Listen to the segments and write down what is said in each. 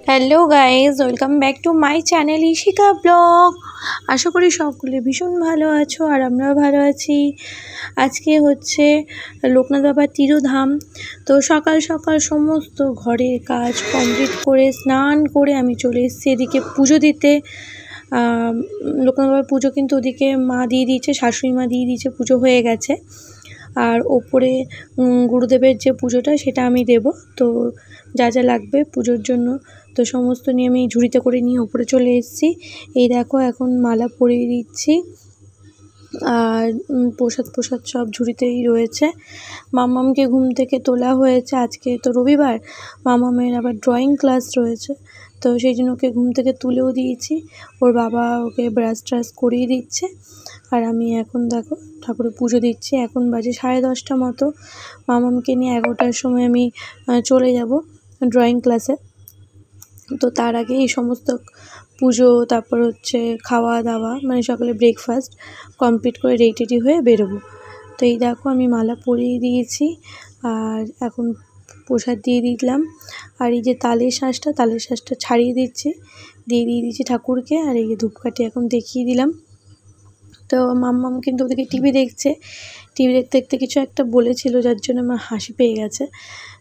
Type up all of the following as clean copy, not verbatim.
Hello guys, welcome back to my channel Ishika blog. আশা করি সকলে ভীষণ ভালো আছো আর আমরাও ভালো আছি। আজকে হচ্ছে লোকনাথ বাবার তিরোধাম। তো সকাল সকাল সমস্ত ঘরের কাজ কমপ্লিট করে স্নান করে আমি চলে এসেছি এদিকে পুজো দিতে। লোকনাথ বাবার পুজো কিন্তু ওদিকে মা দিয়ে দিয়েছে, শাশুড়ি মা দিয়ে দিয়েছে, পুজো হয়ে গেছে। আর ওপরে গুরুদেবের যে পুজোটা সেটা আমি দেব। তো যা যা লাগবে পুজোর জন্য তো সমস্ত নিয়ে আমি ঝুড়িতে করে নিয়ে ওপরে চলে এসেছি। এই দেখো এখন মালা পরিয়ে দিচ্ছি আর প্রসাদ সব ঝুড়িতেই রয়েছে। মামামকে ঘুম থেকে তোলা হয়েছে, আজকে তো রবিবার, মামামের আবার ড্রয়িং ক্লাস রয়েছে, তো সেই জন্য ওকে ঘুম থেকে তুলেও দিয়েছি। ওর বাবা ওকে ব্রাশ ট্রাশ করিয়ে দিচ্ছে আর আমি এখন দেখো ঠাকুরের পুজো দিচ্ছি। এখন বাজে 10:30 মতো। মামামকে নিয়ে 11টার সময় আমি চলে যাব ড্রয়িং ক্লাসে। তো তার আগে এই সমস্ত পুজো, তারপর হচ্ছে খাওয়া দাওয়া, মানে সকালে ব্রেকফাস্ট কমপ্লিট করে রেডি হয়ে বেরোবো। তো এই দেখো আমি মালা পরিয়ে দিয়েছি আর এখন প্রসাদ দিয়ে দিলাম। আর এই যে তালের শাঁসটা ছাড়িয়ে দিয়ে দিয়েছি ঠাকুরকে। আর এই যে ধূপকাঠি এখন দেখিয়ে দিলাম। তো মাম্মাম কিন্তু ওদিকে টিভি দেখছে। টিভি দেখতে দেখতে কিছু একটা বলেছিল, যার জন্য আমার হাসি পেয়ে গেছে।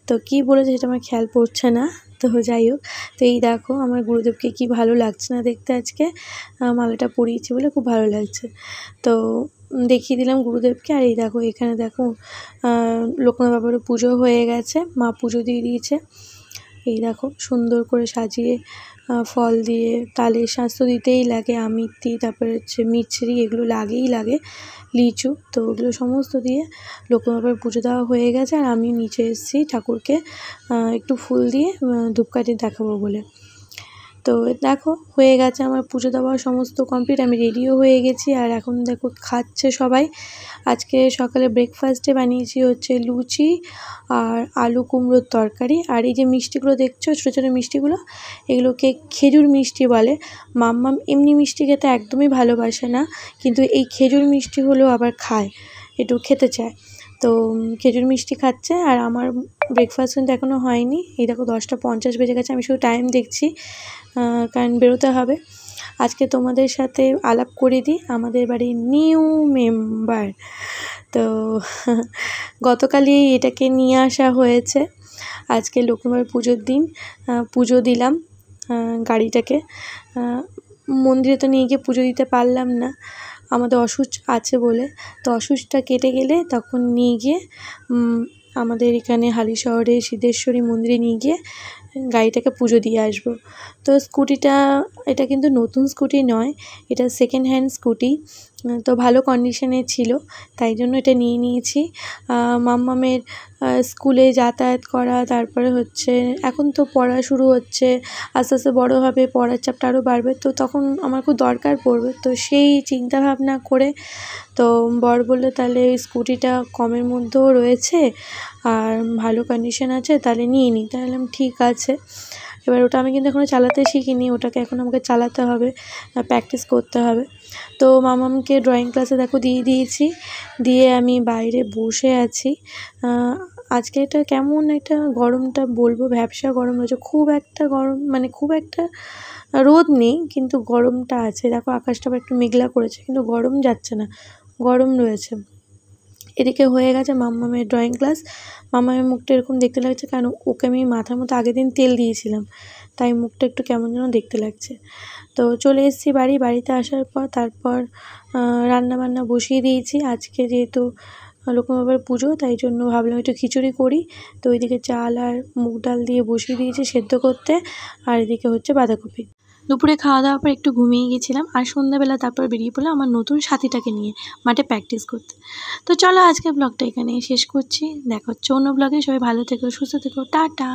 তো কী বলেছে সেটা আমার খেয়াল পড়ছে না। তো যাই হোক, তো এই দেখো আমার গুরুদেবকে কি ভালো লাগছে না দেখতে, আজকে মালাটা পরিয়েছি বলে খুব ভালো লাগছে। তো দেখিয়ে দিলাম গুরুদেবকে। আর এই দেখো এখানে দেখো লোকনাথ বাবারও পুজো হয়ে গেছে, মা পুজো দিয়ে দিয়েছে। এই দেখো সুন্দর করে সাজিয়ে ফল দিয়ে, তালের শাঁস তো দিতেই লাগে, আমিত্তি, তারপরে হচ্ছে মিছরি, এগুলো লাগে, লিচু, তো ওগুলো সমস্ত দিয়ে লোকনাথ বাবার পুজো দেওয়া হয়ে গেছে। আর আমি নিচে এসেছি ঠাকুরকে একটু ফুল দিয়ে ধূপকাঠি দেখাবো বলে। তো দেখো হয়ে গেছে আমার পুজো দেওয়া সমস্ত কমপ্লিট, আমি রেডিও হয়ে গেছি। আর এখন দেখো খাচ্ছে সবাই। আজকে সকালে ব্রেকফাস্টে বানিয়েছি হচ্ছে লুচি আর আলু কুমড়োর তরকারি। আর এই যে মিষ্টিগুলো দেখছো, ছোটো ছোটো মিষ্টিগুলো, এগুলোকে খেজুর মিষ্টি বলে। মাম্মাম এমনি মিষ্টি খেতে একদমই ভালোবাসে না, কিন্তু এই খেজুর মিষ্টি হলেও আবার খায়, একটু খেতে চায়। তো খেজুর মিষ্টি খাচ্ছে। আর আমার ব্রেকফাস্ট কিন্তু এখনও হয়নি। এই দেখো 10:50 বেজে গেছে, আমি শুধু টাইম দেখছি কারণ বেরোতে হবে। আজকে তোমাদের সাথে আলাপ করে দিই আমাদের বাড়ির নিউ মেম্বার। তো গতকালই এটাকে নিয়ে আসা হয়েছে। আজকে লক্ষ্মীবার পুজোর দিন পুজো দিলাম গাড়িটাকে। মন্দিরে তো নিয়ে গিয়ে পুজো দিতে পারলাম না, আমাদের অসুচ আছে বলে। তো অসুচটা কেটে গেলে তখন নিয়ে গিয়ে আমাদের এখানে হালিশহরে সিদ্ধেশ্বরী মন্দিরে নিয়ে গিয়ে গাড়িটাকে পুজো দিয়ে আসবো। তো স্কুটিটা, এটা কিন্তু নতুন স্কুটি নয়, এটা সেকেন্ড হ্যান্ড স্কুটি। তো ভালো কন্ডিশনে ছিল, তাই জন্য এটা নিয়ে নিয়েছি। মাম্মামের স্কুলে যাতায়াত করা, তারপরে হচ্ছে এখন তো পড়া শুরু হচ্ছে, আস্তে আস্তে বড়ো হবে, পড়ার চাপটা আরও বাড়বে, তো তখন আমার খুব দরকার পড়বে। তো সেই চিন্তা ভাবনা করে তো বর বললো তাহলে স্কুটিটা কমের মধ্যেও রয়েছে আর ভালো কন্ডিশন আছে, তাহলে নিয়ে নিই। তাহলে ঠিক আছে। এবার ওটা আমি কিন্তু এখনও চালাতে শিখিনি, ওটাকে এখন আমাকে চালাতে হবে, প্র্যাকটিস করতে হবে। তো মামামকে ড্রয়িং ক্লাসে দেখো দিয়ে দিয়েছি, দিয়ে আমি বাইরে বসে আছি। আজকে এটা কেমন একটা গরমটা বলবো, ভ্যাপসা গরম রয়েছে, খুব একটা গরম, মানে খুব একটা রোদ নেই, কিন্তু গরমটা আছে। দেখো আকাশটা আবার একটু মেঘলা করেছে, কিন্তু গরম যাচ্ছে না, গরম রয়েছে। এদিকে হয়ে গেছে মাম্মামের ড্রয়িং ক্লাস। মাম্মামের মুখটা এরকম দেখতে লাগছে, কারণ ওকে আমি মাথার মধ্যে আগের দিন তেল দিয়েছিলাম, তাই মুখটা একটু কেমন যেন দেখতে লাগছে। তো চলে এসেছি বাড়িতে আসার পর তারপর রান্নাবান্না বসিয়ে দিয়েছি। আজকে যেহেতু লক্ষ্মী বাবার পুজো, তাই জন্য ভাবলাম একটু খিচুড়ি করি। তো ওইদিকে চাল আর মুগ ডাল দিয়ে বসিয়ে দিয়েছি সেদ্ধ করতে, আর এদিকে হচ্ছে বাঁধাকপি। দুপুরে খাওয়া দাওয়ার পর একটু ঘুমিয়ে গেছিলাম, আর সন্ধ্যাবেলা তারপর বেরিয়ে পড়লাম আমার নতুন সাথীটাকে নিয়ে মাঠে প্র্যাকটিস করতে। তো চলো আজকে ব্লগটা এখানে শেষ করছি, দেখা হচ্ছে অন্য ব্লগে। সবাই ভালো থেকো, সুস্থ থেকো, টাটা।